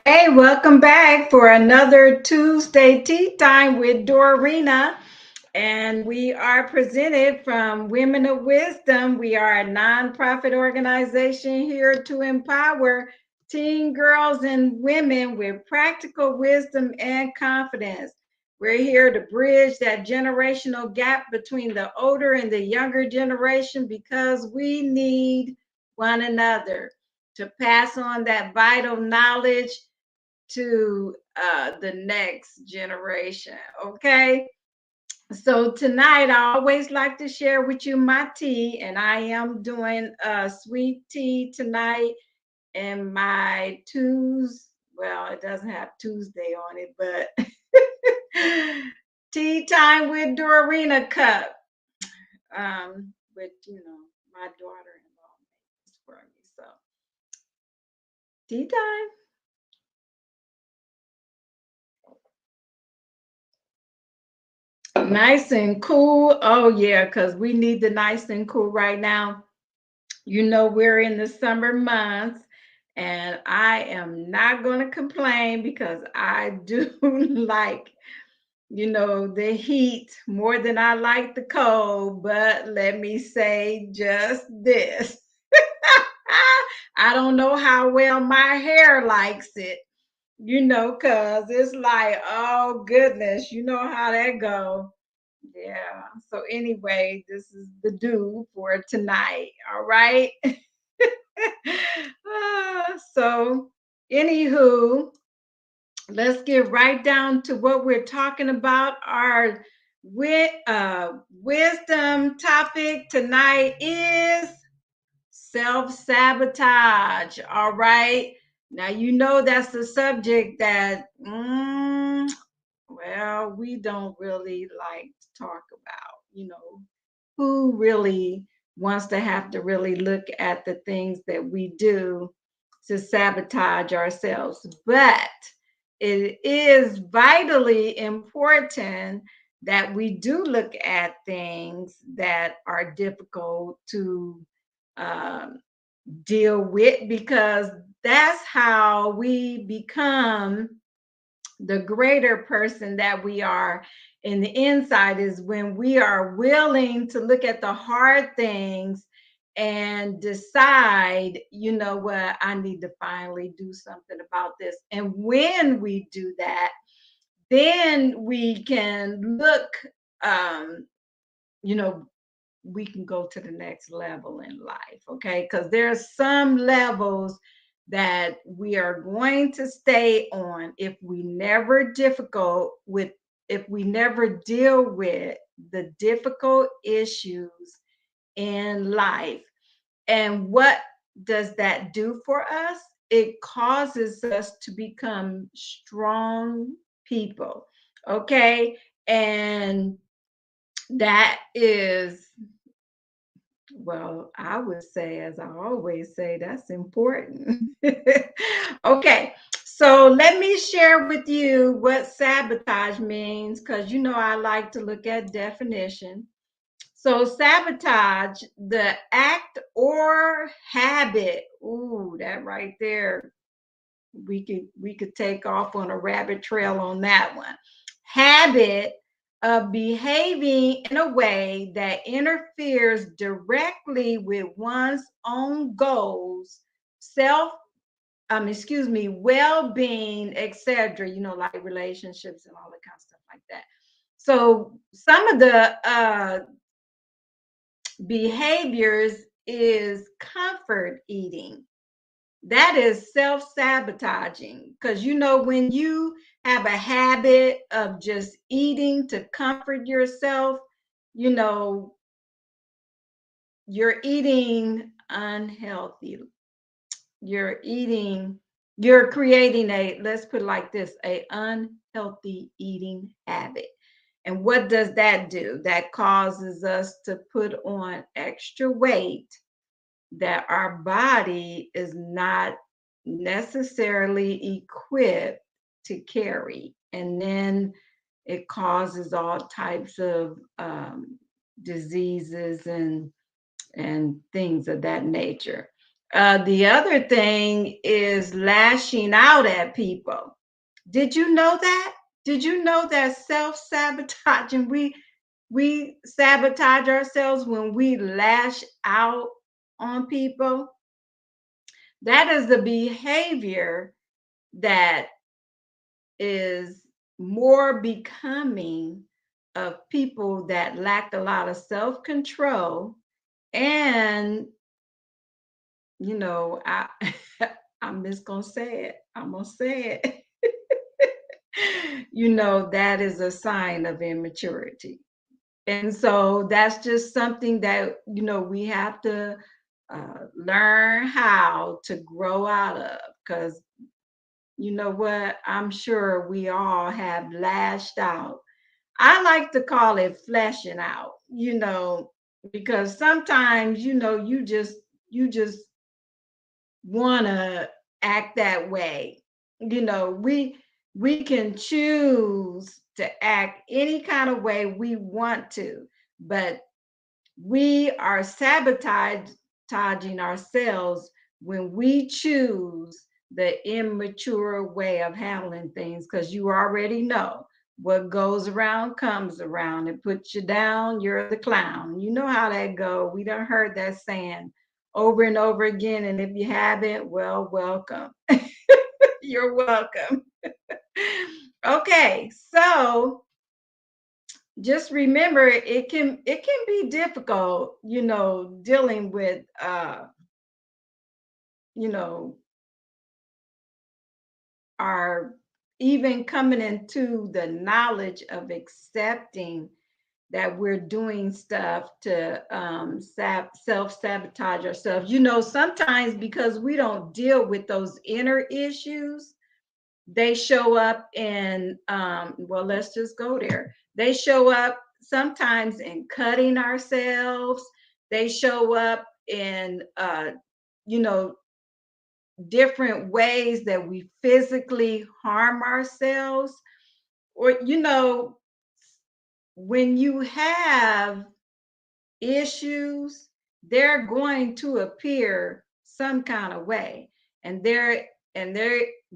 Hey, welcome back for another Tuesday Tea Time with Dorina. And we are presented from Women of Wisdom. We are a nonprofit organization here to empower teen girls and women with practical wisdom and confidence. We're here to bridge that generational gap between the older and the younger generation because we need one another to pass on that vital knowledge to the next generation. Okay. So tonight, I always like to share with you my tea, and I am doing sweet tea tonight. And my Tuesday, well, it doesn't have Tuesday on it, but tea time with Dorina cup. With my daughter-in-law made this for me. So tea time. Nice and cool. Oh yeah, because we need the nice and cool right now. We're in the summer months, and I am not going to complain because I do like, the heat more than I like the cold. But let me say just this. I don't know how well my hair likes it, because it's like, oh goodness, you know how that go. Yeah. So anyway, this is the do for tonight. All right. So anywho, let's get right down to what we're talking about. Our wisdom topic tonight is self-sabotage. All right. Now that's the subject that well, we don't really like to talk about, who really wants to have to really look at the things that we do to sabotage ourselves. But it is vitally important that we do look at things that are difficult to um, deal with because that's how we become the greater person that we are in the inside is when we are willing to look at the hard things and decide, you know what, I need to finally do something about this. And when we do that, then we can look, um, you know, we can go to the next level in life, okay? Because there's some levels that we are going to stay on if we never deal with the difficult issues in life. And what does that do for us? It causes us to become strong people, okay? And that is, well, I would say, as I always say, that's important. Okay, so let me share with you what sabotage means because I like to look at definition. So, sabotage, the act or habit, ooh, that right there, we could take off on a rabbit trail on that one. Habit of behaving in a way that interferes directly with one's own goals, well-being, etc. Like relationships and all that kind of stuff like that. So some of the behaviors is comfort eating. That is self-sabotaging because when you have a habit of just eating to comfort yourself, you know you're eating unhealthy. You're creating a, let's put it like this, a unhealthy eating habit. And what does that do? That causes us to put on extra weight that our body is not necessarily equipped to carry. And then it causes all types of diseases and things of that nature. The other thing is lashing out at people. Did you know that? Did you know that self-sabotaging, we sabotage ourselves when we lash out on people? That is the behavior that is more becoming of people that lack a lot of self-control. And I I'm just gonna say it. I'm gonna say it. That is a sign of immaturity. And so that's just something that, we have to learn how to grow out of. Because you know what? I'm sure we all have lashed out. I like to call it fleshing out, because sometimes, you just want to act that way. We can choose to act any kind of way we want to, but we are sabotaging ourselves when we choose the immature way of handling things, because you already know what goes around comes around. It puts you down, you're the clown. You know how that go. We done heard that saying over and over again, and if you haven't, well, welcome. You're welcome. Okay, so just remember, it can be difficult, dealing with you know our even coming into the knowledge of accepting that we're doing stuff to self-sabotage ourselves. Sometimes because we don't deal with those inner issues, they show up in well, let's just go there. They show up sometimes in cutting ourselves. They show up in you know different ways that we physically harm ourselves. Or when you have issues, they're going to appear some kind of way, and they're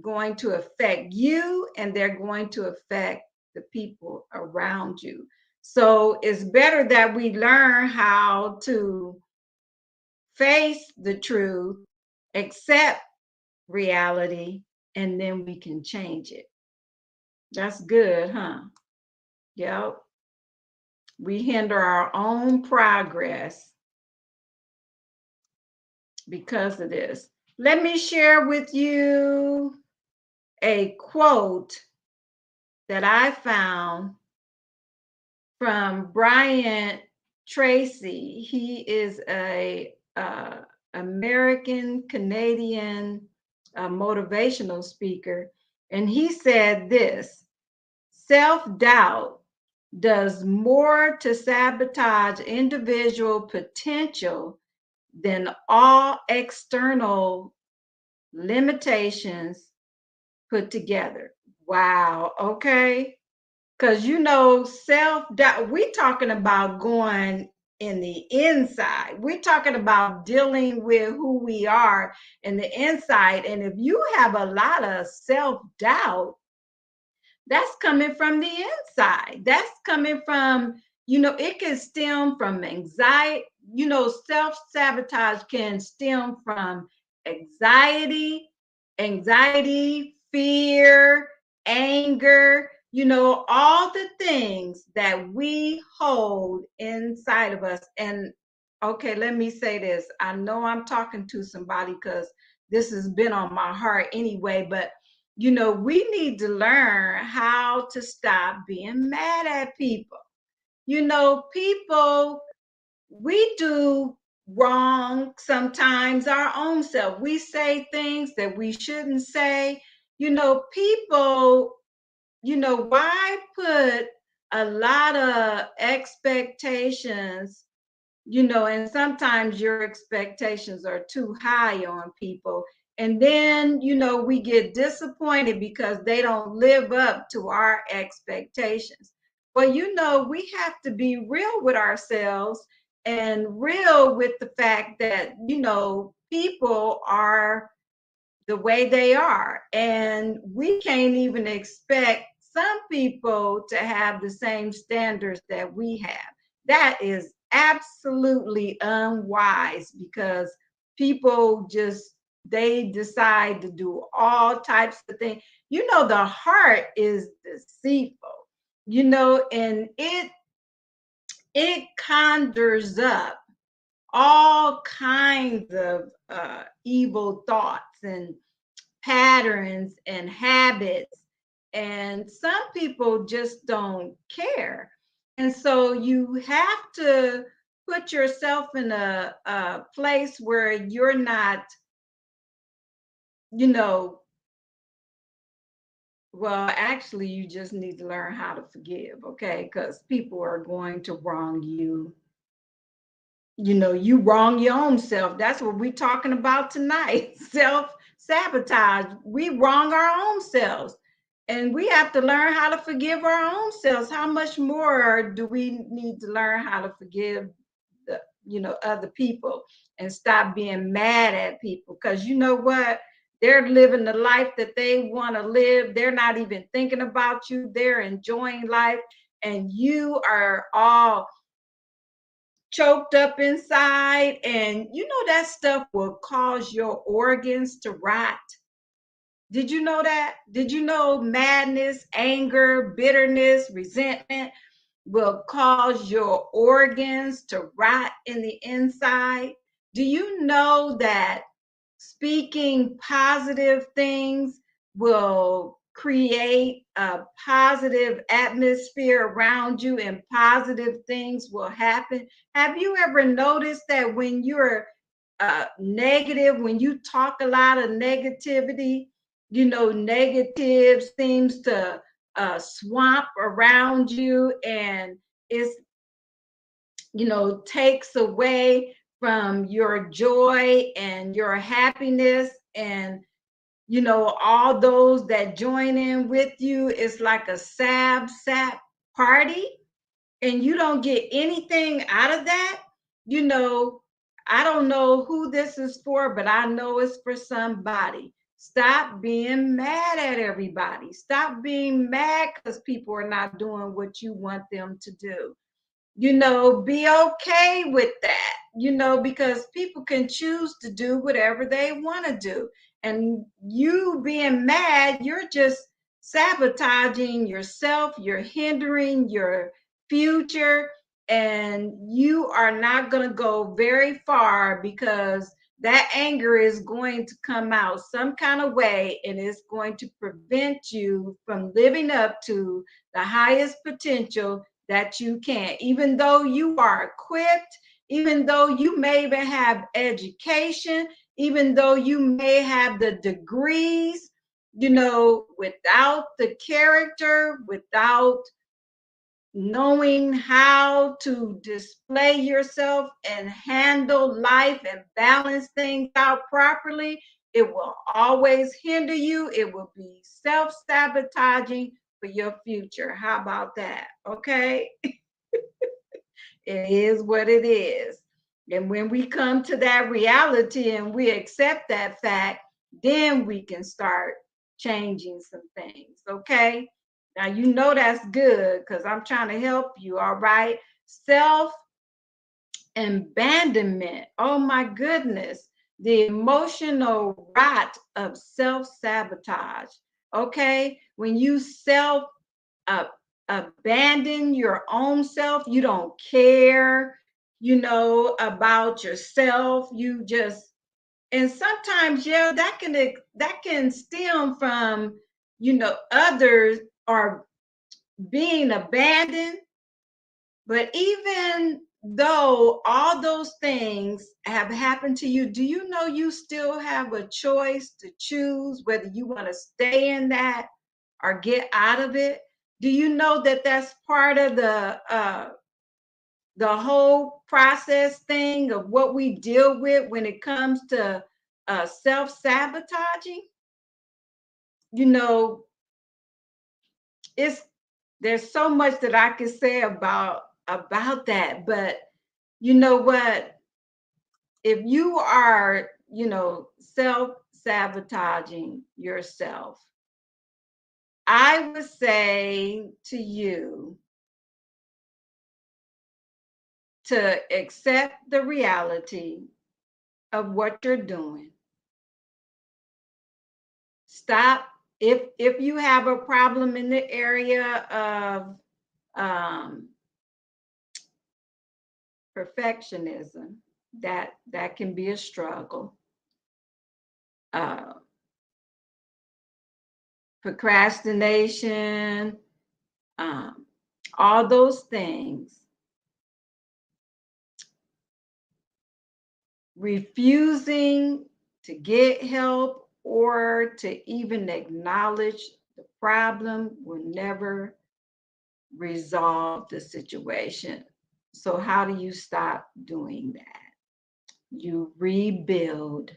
going to affect you, and they're going to affect the people around you. So it's better that we learn how to face the truth, accept reality, and then we can change it. That's good, huh? Yep. We hinder our own progress because of this. Let me share with you a quote that I found from Brian Tracy. He is a American Canadian motivational speaker, and he said this: self-doubt does more to sabotage individual potential than all external limitations put together. Wow. Okay. Because self-doubt, we're talking about going in the inside. We're talking about dealing with who we are in the inside. And if you have a lot of self-doubt, that's coming from the inside. That's coming from, it can stem from anxiety. Self-sabotage can stem from anxiety, fear, anger, all the things that we hold inside of us. And okay, let me say this. I know I'm talking to somebody because this has been on my heart anyway, but we need to learn how to stop being mad at people. People, we do wrong sometimes our own self. We say things that we shouldn't say. People, why put a lot of expectations, and sometimes your expectations are too high on people. And then, we get disappointed because they don't live up to our expectations. But, we have to be real with ourselves and real with the fact that, people are the way they are. And we can't even expect some people to have the same standards that we have. That is absolutely unwise because people just they decide to do all types of things. You know, the heart is deceitful, and it conjures up all kinds of evil thoughts and patterns and habits. And some people just don't care. And so you have to put yourself in a place where you're not, you know, well, actually, you just need to learn how to forgive, okay? Because people are going to wrong you. You wrong your own self. That's what we're talking about tonight. Self-sabotage. We wrong our own selves. And we have to learn how to forgive our own selves. How much more do we need to learn how to forgive other people and stop being mad at people? Because you know what? They're living the life that they want to live. They're not even thinking about you. They're enjoying life. And you are all choked up inside, and that stuff will cause your organs to rot. Did you know that? Did you know madness, anger, bitterness, resentment will cause your organs to rot in the inside? Do you know that speaking positive things will create a positive atmosphere around you and positive things will happen? Have you ever noticed that when you're negative, when you talk a lot of negativity, negative seems to swamp around you, and it's takes away from your joy and your happiness, and all those that join in with you. It's like a sap party, and you don't get anything out of that. you know I don't know who this is for, but I know it's for somebody. Stop being mad at everybody. Stop being mad because people are not doing what you want them to do. Be okay with that, because people can choose to do whatever they want to do. And you being mad, you're just sabotaging yourself, you're hindering your future, and you are not going to go very far because that anger is going to come out some kind of way, and it's going to prevent you from living up to the highest potential that you can, even though you are equipped, even though you may even have education, even though you may have the degrees, without the character, without knowing how to display yourself and handle life and balance things out properly, it will always hinder you. It will be self-sabotaging for your future. How about that? Okay. It is what it is. And when we come to that reality and we accept that fact, then we can start changing some things. Okay. Now, that's good because I'm trying to help you. All right. Self abandonment. Oh, my goodness. The emotional rot of self sabotage. Okay. When you uh, abandon your own self, you don't care, about yourself. You just, and sometimes, yeah, that can stem from, others are being abandoned. But even though all those things have happened to you, do you know you still have a choice to choose whether you want to stay in that or get out of it? Do you know that that's part of the whole process thing of what we deal with when it comes to self-sabotaging? You know, it's there's so much that I can say about that, but you know what? If you are self-sabotaging yourself, I would say to you to accept the reality of what you're doing. Stop. If you have a problem in the area of um, perfectionism, that can be a struggle. Uh, Procrastination, um, all those things. Refusing to get help or to even acknowledge the problem will never resolve the situation. So, how do you stop doing that? You rebuild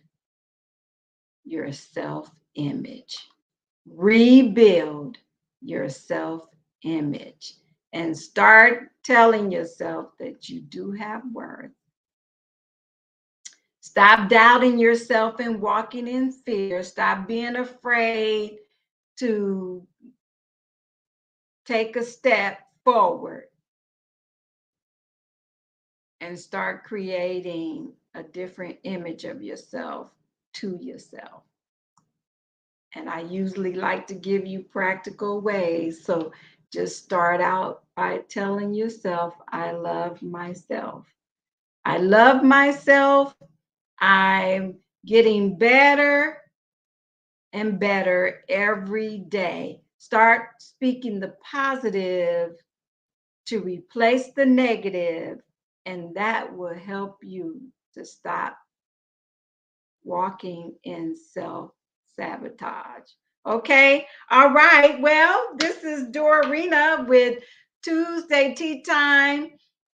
your self image. Rebuild your self image and start telling yourself that you do have worth. Stop doubting yourself and walking in fear. Stop being afraid to take a step forward and start creating a different image of yourself to yourself. And I usually like to give you practical ways. So just start out by telling yourself, I love myself. I love myself. I'm getting better and better every day. Start speaking the positive to replace the negative, and that will help you to stop walking in self sabotage. Okay. All right. Well, this is Dorina with Tuesday Tea Time.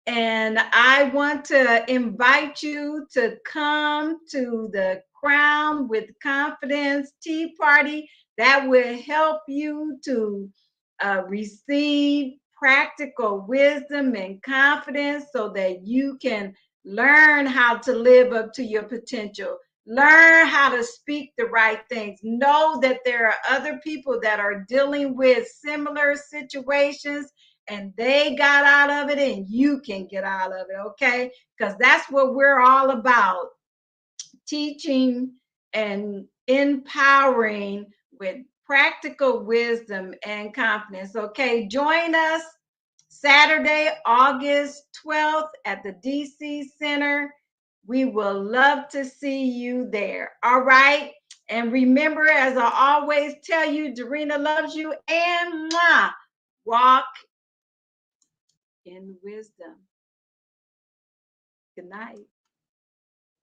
And I want to invite you to come to the Crown with Confidence Tea Party. That will help you to receive practical wisdom and confidence so that you can learn how to live up to your potential. Learn how to speak the right things. Know that there are other people that are dealing with similar situations and they got out of it and you can get out of it, okay? Because that's what we're all about, teaching and empowering with practical wisdom and confidence. Okay, join us Saturday, August 12th at the DC Center. We will love to see you there. All right. And remember, as I always tell you, Dorina loves you and walk in wisdom. Good night.